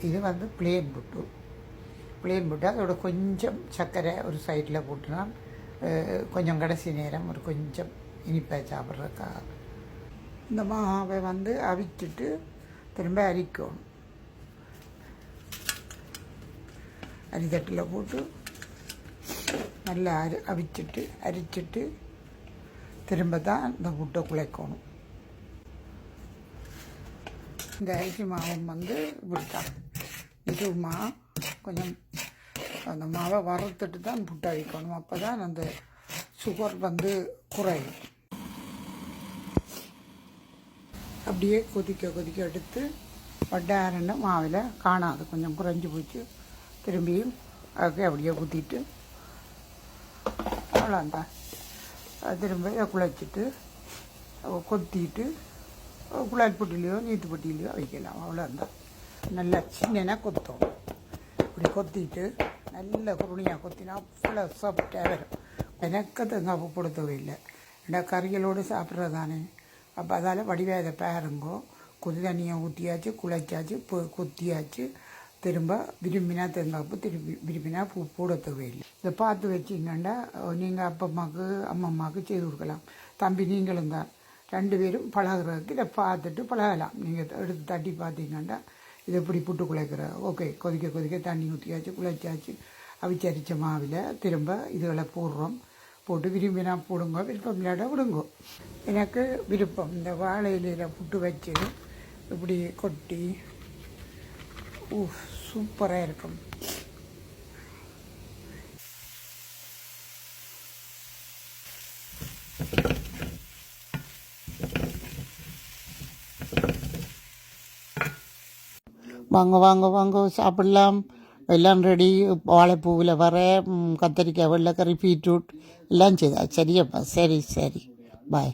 இது வந்து பிளேன் புட்டு அதோட கொஞ்சம் சர்க்கரை ஒரு சைடில் போட்டுனா கொஞ்சம் கடைசி நேரம் ஒரு கொஞ்சம் இனிப்பாக சாப்பிட்றதுக்காக. இந்த மாவை வந்து அவிச்சிட்டு திரும்ப அரிக்கணும். அரித்தட்டில் போட்டு நல்லா அரிச்சிட்டு திரும்ப தான் இந்த புட்டை குழைக்கணும். இந்த அரிசி மாவும் வந்து இப்படித்தான். இது கொஞ்சம் அந்த மாவை வறுத்துட்டு தான் புட்டை அவிக்கணும். அப்போ தான் அந்த சுகர் வந்து குறையும். அப்படியே கொதிக்க எடுத்து வட்டாரன்னு மாவில் காணாது, கொஞ்சம் குறைஞ்சி போச்சு. திரும்பியும் அதுக்கு அப்படியே ஊற்றிட்டு அவ்வளோந்தான். திரும்ப குழைச்சிட்டு கொத்திட்டு குழாய் பொட்டிலையோ நீத்து பொட்டிலையோ வைக்கலாம். அவ்வளோந்தான். நல்லா சின்ன கொத்தோம். இப்படி கொத்திட்டு நல்ல குருணியாக கொத்தினா அவ்வளோ சாப்பிட்டே வரும். எனக்கு தேங்காய் பூ கொடுத்தவே இல்லை. ஏன்னா கறிகளோடு சாப்பிட்றது தானே. அப்போ அதால் வடிவேதை பாருங்கோ. கொதி தண்ணியை ஊற்றியாச்சு, குழைச்சாச்சு, கொத்தியாச்சு. திரும்ப விரும்பினா தேங்காய் பூ, விரும்பினா பூ போட தேவையில்லை. இதை பார்த்து வச்சிங்கன்னா நீங்கள் அப்பம்மாவுக்கு அம்மம்மாவுக்கு செய்து கொடுக்கலாம். தம்பி நீங்களும் தான் 2 பேரும் பழகிறதுக்கு இதை பார்த்துட்டு பழகலாம். நீங்கள் எடுத்து தட்டி பார்த்தீங்கன்னா இதை எப்படி புட்டு குழைக்கிற ஓகே. கொதிக்க தண்ணி ஊற்றியாச்சு, குழைச்சாச்சு. அவிச்சரிச்ச மாவில் திரும்ப இதுகளை போட்டு விரும்பினா போடுங்க, விருப்பம் இல்லாட விடுங்கோ. எனக்கு விருப்பம் இந்த வாழை இலையில் புட்டு வச்சு இப்படி கொட்டி சூப்பராக இருக்கும். வாங்க சாப்பிடலாம். எல்லாம் ரெடி. வாழைப்பூவில் வர கத்திரிக்காய், வெள்ளைக்கறி, பீட்ரூட் எல்லாம் செய்தா. சரியப்பா, சரி பாய்.